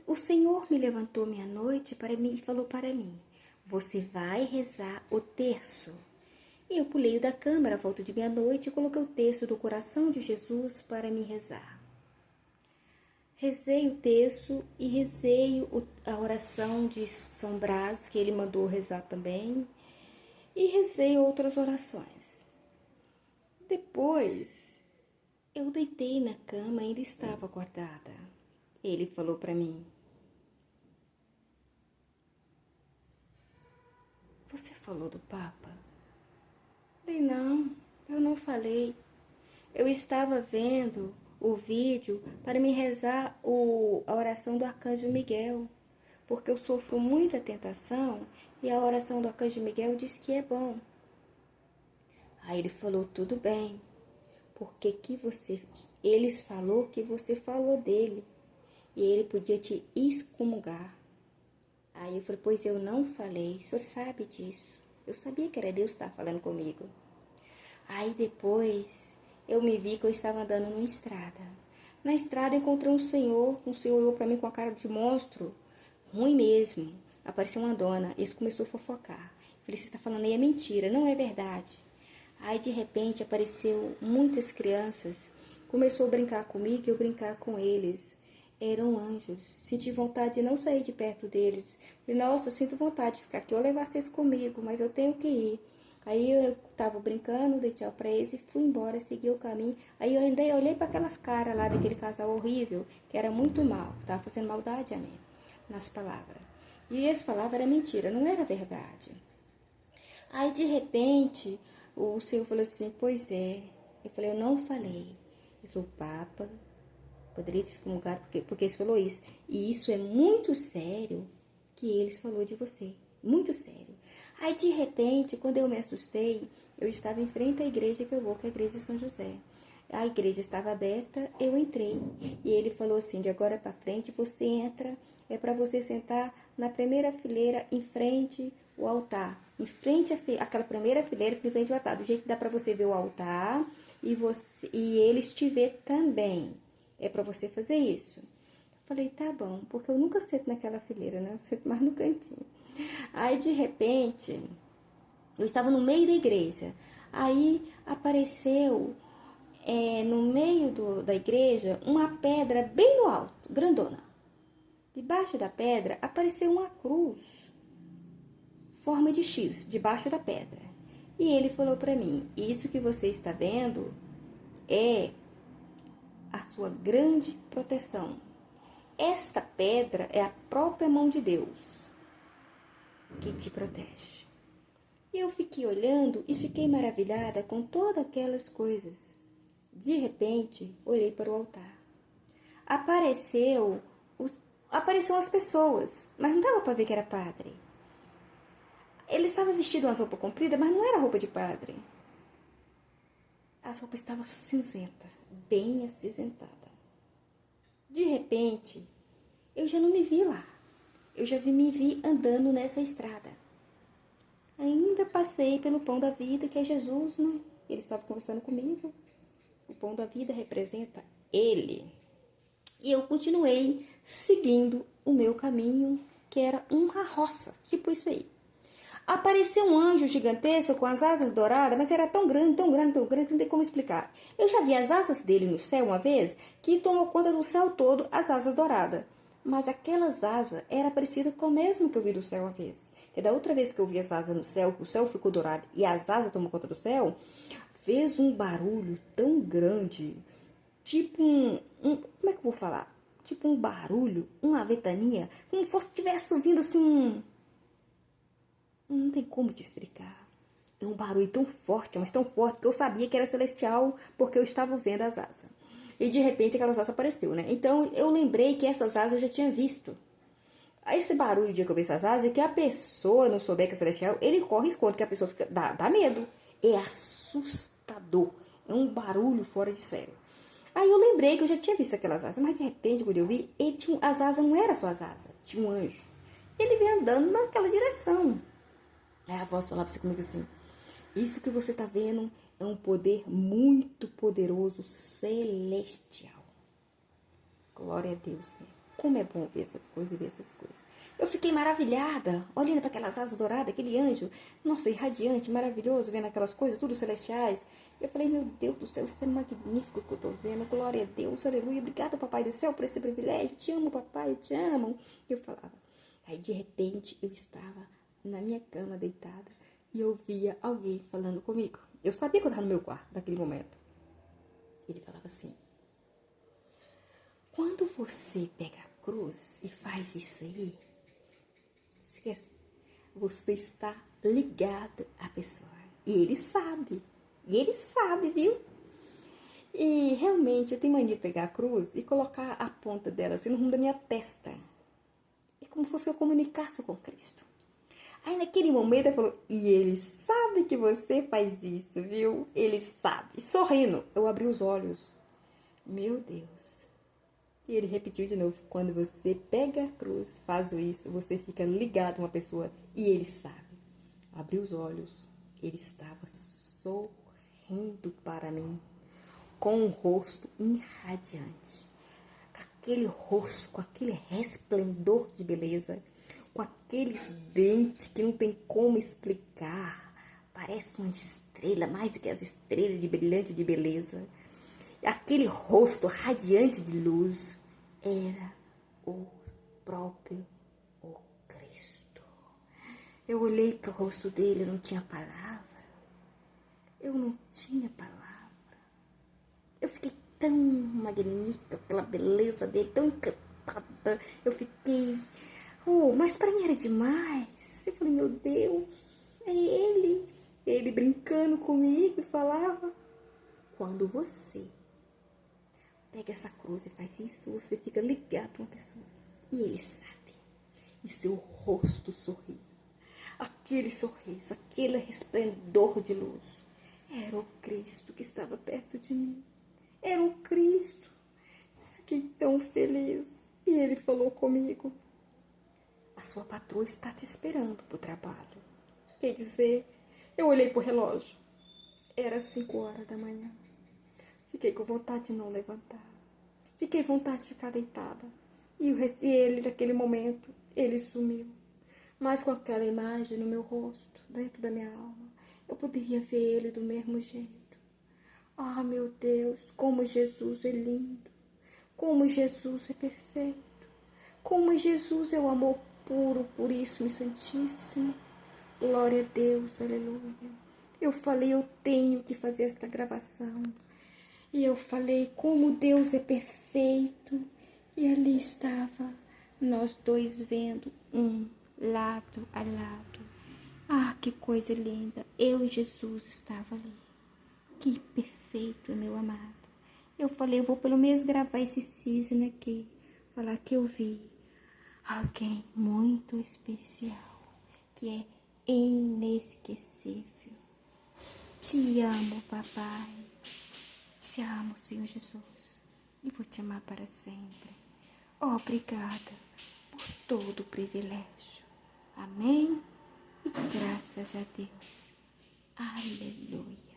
o Senhor me levantou meia-noite para mim e falou para mim: você vai rezar o terço. E eu pulei da cama à volta de meia-noite e coloquei o terço do coração de Jesus para me rezar. Rezei o terço e rezei a oração de São Brás, que ele mandou rezar também, e rezei outras orações. Depois, eu deitei na cama e ainda estava acordada. Ele falou para mim: você falou do Papa? Falei: não, eu não falei. Eu estava vendo o vídeo para me rezar a oração do Arcanjo Miguel, porque eu sofro muita tentação e a oração do Arcanjo Miguel diz que é bom. Aí ele falou: tudo bem, porque eles falou que você falou dele e ele podia te excomungar. Aí eu falei: pois eu não falei, o senhor sabe disso. Eu sabia que era Deus que estava falando comigo. Aí depois eu me vi que eu estava andando numa estrada. Na estrada encontrei um senhor olhou para mim com a cara de monstro, ruim mesmo. Apareceu uma dona, esse começou a fofocar. Falei: você está falando aí é mentira, não é verdade. Aí de repente apareceu muitas crianças, começou a brincar comigo e eu brincar com eles. Eram anjos. Senti vontade de não sair de perto deles. Falei: nossa, eu sinto vontade de ficar aqui, eu levar vocês comigo, mas eu tenho que ir. Aí eu tava brincando, dei tchau pra eles e fui embora, segui o caminho. Aí eu ainda olhei para aquelas caras lá daquele casal horrível, que era muito mal, tava fazendo maldade a mim, nas palavras. E as palavras eram mentira, não era verdade. Aí de repente, o senhor falou assim: pois é. Eu falei: eu não falei. Ele falou: Papa, poderia te excomungar porque eles falou isso. E isso é muito sério que eles falou de você. Muito sério. Aí, de repente, quando eu me assustei, eu estava em frente à igreja que eu vou, que é a igreja de São José. A igreja estava aberta, eu entrei. E ele falou assim: de agora para frente, você entra, é para você sentar na primeira fileira, em frente ao altar. Em frente àquela primeira fileira, em frente ao altar. Do jeito que dá para você ver o altar e eles te ver também. É para você fazer isso. Falei: tá bom, porque eu nunca sento naquela fileira, né? Eu sento mais no cantinho. Aí, de repente, eu estava no meio da igreja. Aí apareceu no meio da igreja uma pedra bem no alto, grandona. Debaixo da pedra apareceu uma cruz, forma de X, debaixo da pedra. E ele falou para mim: isso que você está vendo é a sua grande proteção. Esta pedra é a própria mão de Deus que te protege. E eu fiquei olhando e fiquei maravilhada com todas aquelas coisas. De repente, olhei para o altar. Apareceram as pessoas, mas não dava para ver que era padre. Ele estava vestido uma roupa comprida, mas não era roupa de padre. A roupa estava cinzenta, bem acinzentada. De repente, eu já não me vi lá. Eu já me vi andando nessa estrada. Ainda passei pelo pão da vida, que é Jesus, né? Ele estava conversando comigo. O pão da vida representa Ele. E eu continuei seguindo o meu caminho, que era uma roça, tipo isso aí. Apareceu um anjo gigantesco com as asas douradas, mas era tão grande, tão grande, tão grande, não tem como explicar. Eu já vi as asas dele no céu uma vez, que tomou conta do céu todo, as asas douradas. Mas aquelas asas era parecida com o mesmo que eu vi do céu uma vez. Que da outra vez que eu vi as asas no céu, que o céu ficou dourado e as asas tomou conta do céu, fez um barulho tão grande, tipo como é que eu vou falar? Tipo um barulho, uma ventania, como se estivesse ouvindo assim não tem como te explicar. É um barulho tão forte, mas tão forte, que eu sabia que era celestial, porque eu estava vendo as asas. E de repente aquelas asas apareceu, né? Então eu lembrei que essas asas eu já tinha visto. Aí esse barulho, o dia que eu vi essas asas, é que a pessoa não souber que é celestial, ele corre e esconde, que a pessoa fica, dá medo. É assustador. É um barulho fora de sério. Aí eu lembrei que eu já tinha visto aquelas asas, mas de repente, quando eu vi, as asas não eram só as asas, tinha um anjo. Ele veio andando naquela direção. Aí a voz falava comigo assim: isso que você está vendo é um poder muito poderoso celestial. Glória a Deus, né? Como é bom ver essas coisas e ver essas coisas. Eu fiquei maravilhada, olhando para aquelas asas douradas, aquele anjo, nossa, irradiante, maravilhoso, vendo aquelas coisas, tudo celestiais. Eu falei, meu Deus do céu, isso é magnífico que eu tô vendo. Glória a Deus, aleluia. Obrigada, papai do céu, por esse privilégio. Te amo, papai, eu te amo. Eu falava. Aí, de repente, eu estava na minha cama, deitada, e eu via alguém falando comigo. Eu sabia que eu estava no meu quarto, naquele momento. Ele falava assim, quando você pega a cruz e faz isso aí, esquece, você está ligado à pessoa. E ele sabe. E ele sabe, viu? E realmente eu tenho mania de pegar a cruz e colocar a ponta dela assim no rumo da minha testa. É como se fosse eu comunicasse com Cristo. Aí naquele momento ele falou, e ele sabe que você faz isso, viu? Ele sabe. Sorrindo, eu abri os olhos. Meu Deus. E ele repetiu de novo, quando você pega a cruz, faz isso, você fica ligado a uma pessoa e ele sabe. Abri os olhos, ele estava sorrindo para mim, com um rosto irradiante. Com aquele rosto, com aquele resplendor de beleza, com aqueles dentes que não tem como explicar. Parece uma estrela, mais do que as estrelas de brilhante de beleza. Aquele rosto radiante de luz era o próprio o Cristo. Eu olhei para o rosto dele, eu não tinha palavra. Eu não tinha palavra. Eu fiquei tão magnífica pela beleza dele, tão encantada. Eu fiquei... mas para mim era demais. Eu falei, meu Deus, é ele. Ele brincando comigo e falava, quando você pega essa cruz e faz isso, você fica ligado a uma pessoa. E ele sabe. E seu rosto sorria. Aquele sorriso, aquele resplendor de luz. Era o Cristo que estava perto de mim. Era o Cristo. Eu fiquei tão feliz. E ele falou comigo, a sua patroa está te esperando para o trabalho. Quer dizer, eu olhei para o relógio. Era 5 horas da manhã. Fiquei com vontade de não levantar. Fiquei com vontade de ficar deitada. E ele, naquele momento, ele sumiu. Mas com aquela imagem no meu rosto, dentro da minha alma, eu poderia ver ele do mesmo jeito. Ah, meu Deus, como Jesus é lindo. Como Jesus é perfeito. Como Jesus é o amor puro, puríssimo e santíssimo. Glória a Deus, aleluia. Eu falei, eu tenho que fazer esta gravação. E eu falei, como Deus é perfeito. E ali estava, nós dois vendo lado a lado. Ah, que coisa linda. Eu e Jesus estava ali. Que perfeito, meu amado. Eu falei, eu vou pelo menos gravar esse cisne aqui. Falar que eu vi alguém muito especial. Que é inesquecível. Te amo, papai. Te amo, Senhor Jesus. E vou te amar para sempre. Obrigada por todo o privilégio. Amém? E graças a Deus. Aleluia.